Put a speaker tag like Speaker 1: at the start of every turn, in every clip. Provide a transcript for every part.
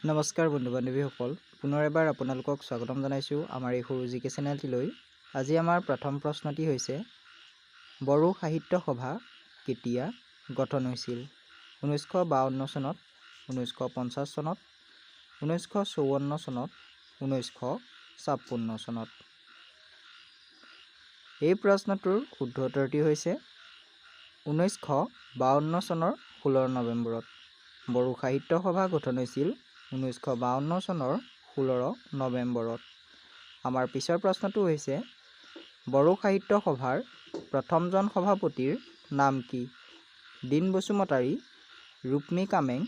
Speaker 1: নমস্কাৰ বন্ধু বান্ধৱীসকল, পুনৰ এবাৰ আপোনালোকক স্বাগতম জনাইছোঁ আমাৰ এই সৰু জিকে চেনেলটিলৈ। আজি আমাৰ প্ৰথম প্ৰশ্নটি হৈছে, বড়ো সাহিত্য সভা কেতিয়া গঠন হৈছিল? 1952 চনত, 1950 চনত, 1954 চনত, 1956 চনত। এই প্ৰশ্নটোৰ শুদ্ধ উত্তৰটি হৈছে 1952 চনৰ 16 নৱেম্বৰত। বড়ো সাহিত্য সভা গঠন হৈছিল 1952 চনৰ 16 নৱেম্বৰত। আমাৰ পিছৰ প্ৰশ্নটো হৈছে, বড়ো সাহিত্য সভাৰ প্ৰথমজন সভাপতিৰ নাম কি? দীন বসুমতাৰী, ৰুক্মী কামেং,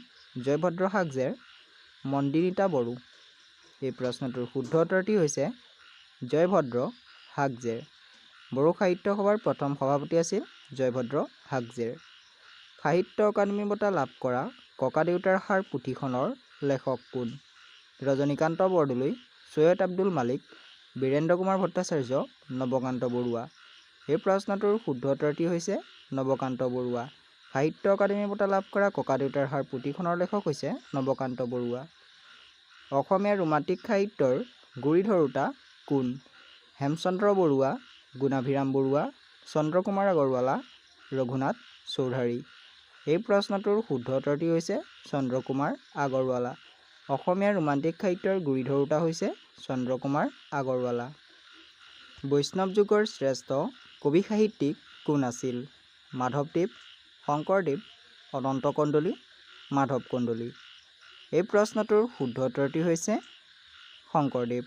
Speaker 1: জয়ভদ্ৰ হাগজেৰ, মন্দিৰিতা বড়ো। এই প্ৰশ্নটোৰ শুদ্ধ উত্তৰটি হৈছে জয়ভদ্ৰ হাগজেৰ। বড়ো সাহিত্য সভাৰ প্ৰথম সভাপতি আছিল জয়ভদ্ৰ হাগজেৰ। সাহিত্য অকাডেমি বঁটা লাভ কৰা ককাদেউতাৰ সাৰ পুথিখনৰ লেখক কোন? ৰজনীকান্ত বৰদলৈ, চৈয়দ আব্দুল মালিক, বীৰেন্দ্ৰ কুমাৰ ভট্টাচাৰ্য, নৱকান্ত বৰুৱা। এই প্ৰশ্নটোৰ শুদ্ধ উত্তৰটি হৈছে নৱকান্ত বৰুৱা। সাহিত্য অকাডেমি বঁটা লাভ কৰা ককাদেউতাৰ সাৰ পুথিখনৰ লেখক হৈছে নৱকান্ত বৰুৱা। অসমীয়া ৰোমান্টিক সাহিত্যৰ গুৰি ধৰোঁতা কোন? হেমচন্দ্ৰ বৰুৱা, গুণাভিৰাম বৰুৱা, চন্দ্ৰকুমাৰ আগৰৱালা, ৰঘুনাথ চৌধাৰী। এই প্ৰশ্নটোৰ শুদ্ধ উত্তৰটি হৈছে চন্দ্ৰকুমাৰ আগৰৱালা। অসমীয়া ৰোমান্টিক সাহিত্যৰ গুৰি ধৰোঁতা হৈছে চন্দ্ৰকুমাৰ আগৰৱালা। বৈষ্ণৱ যুগৰ শ্ৰেষ্ঠ কবি সাহিত্যিক কোন আছিল? মাধৱদেৱ, শংকৰদেৱ, অনন্ত কন্দলী, মাধৱ কন্দলী। এই প্ৰশ্নটোৰ শুদ্ধ উত্তৰটি হৈছে শংকৰদেৱ।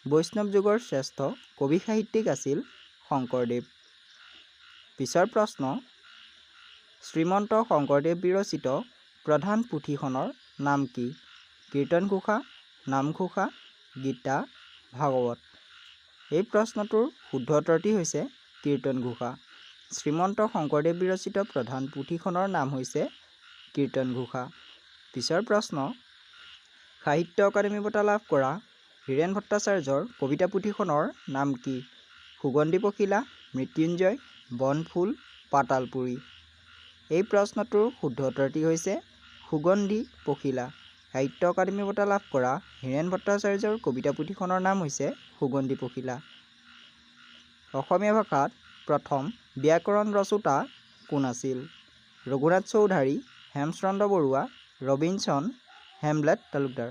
Speaker 1: বৈষ্ণৱ যুগৰ শ্ৰেষ্ঠ কবি সাহিত্যিক আছিল শংকৰদেৱ। পিছৰ প্ৰশ্ন, শ্ৰীমন্ত শংকৰদেৱ বিৰচিত প্ৰধান পুথিখনৰ নাম কি? কীৰ্তনঘোষা, নামঘোষা, গীতা, ভাগৱত। এই প্ৰশ্নটোৰ শুদ্ধ উত্তৰটি হৈছে কীৰ্তনঘোষা। শ্ৰীমন্ত শংকৰদেৱ বিৰচিত প্ৰধান পুথিখনৰ নাম হৈছে কীৰ্তনঘোষা। পিছৰ প্ৰশ্ন, সাহিত্য অকাডেমি বঁটা লাভ কৰা হীৰেণ ভট্টাচাৰ্যৰ কবিতা পুথিখনৰ নাম কি? সুগন্ধি পখিলা, মৃত্যুঞ্জয়, বনফুল, পাতালপুৰী। এই প্ৰশ্নটোৰ শুদ্ধ উত্তৰটি হৈছে সুগন্ধি পখিলা। সাহিত্য অকাডেমি বঁটা লাভ কৰা হীৰেণ ভট্টাচাৰ্যৰ কবিতা পুথিখনৰ নাম হৈছে সুগন্ধি পখিলা। অসমীয়া ভাষাত প্ৰথম ব্যাকৰণ ৰচোতা কোন আছিল? Raghunath Choudhury, Hemchandra Barua, Robinson, Hamlet Talukdar.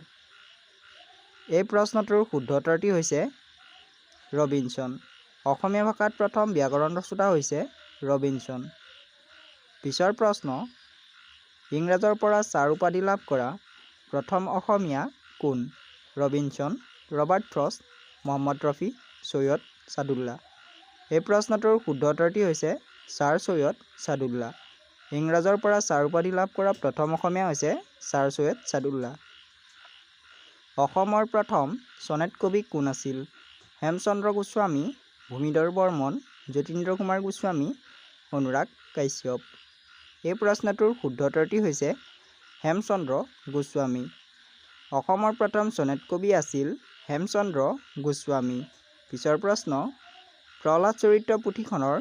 Speaker 1: এই প্ৰশ্নটোৰ শুদ্ধ উত্তৰটি হৈছে ৰবিনচন। অসমীয়া ভাষাত প্ৰথম ব্যাকৰণ ৰচোতা হৈছে ৰবিনচন। পিছৰ প্ৰশ্ন, ইংৰাজৰ পৰা ছাৰ উপাধি লাভ কৰা প্ৰথম অসমীয়া কোন? Robinson, Robert Frost, Mohammed Rafi, Syed Saadulla. এই প্ৰশ্নটোৰ শুদ্ধ উত্তৰটি হৈছে ছাৰ চৈয়দ ছাদুল্লা। ইংৰাজৰ পৰা ছাৰ উপাধি লাভ কৰা প্ৰথম অসমীয়া হৈছে ছাৰ চৈয়দ ছাদুল্লা। অসমৰ প্ৰথম চনেট কবি কোন আছিল? হেমচন্দ্ৰ গোস্বামী, ভূমিধৰ বৰ্মন, যতীন্দ্ৰ কুমাৰ গোস্বামী, অনুৰাগ কাশ্যপ। এই প্ৰশ্নটোৰ শুদ্ধ উত্তৰটি হৈছে হেমচন্দ্ৰ গোস্বামী। অসমৰ প্ৰথম চনেট কবি আছিল হেমচন্দ্ৰ গোস্বামী। পিছৰ প্ৰশ্ন, প্ৰহ্লাদ চৰিত্ৰ পুথিখনৰ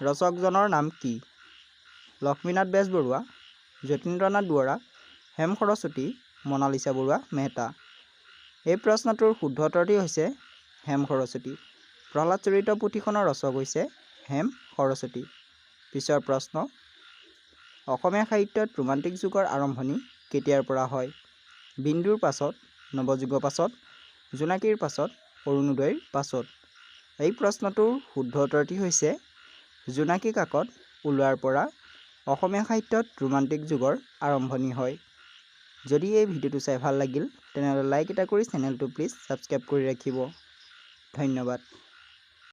Speaker 1: ৰচকজনৰ নাম কি? লক্ষ্মীনাথ বেজবৰুৱা, যতীন্দ্ৰনাথ দুৱৰা, হেম সৰস্বতী, মনালিছা বৰুৱা মেহতা। এই প্ৰশ্নটোৰ শুদ্ধ উত্তৰটি হৈছে হেম সৰস্বতী। প্ৰহ্লাদ চৰিত্ৰ পুথিখনৰ ৰচক হৈছে হেম সৰস্বতী। পিছৰ প্ৰশ্ন, অসমীয়া সাহিত্যত ৰোমান্টিক যুগৰ আৰম্ভণি কেতিয়াৰ পৰা হয়? বিন্দুৰ পাছত, নৱযুগৰ পাছত, জোনাকীৰ পাছত, অৰুণোদয়ৰ পাছত। এই প্ৰশ্নটোৰ শুদ্ধ উত্তৰটি হৈছে জোনাকী কাকত ওলোৱাৰ পৰা অসমীয়া সাহিত্যত ৰোমান্টিক যুগৰ আৰম্ভণি হয়। যদি এই ভিডিঅ'টো চাই ভাল লাগিল তেনেহ'লে লাইক এটা কৰি চেনেলটো প্লিজ ছাবস্ক্ৰাইব কৰি ৰাখিব। ধন্যবাদ।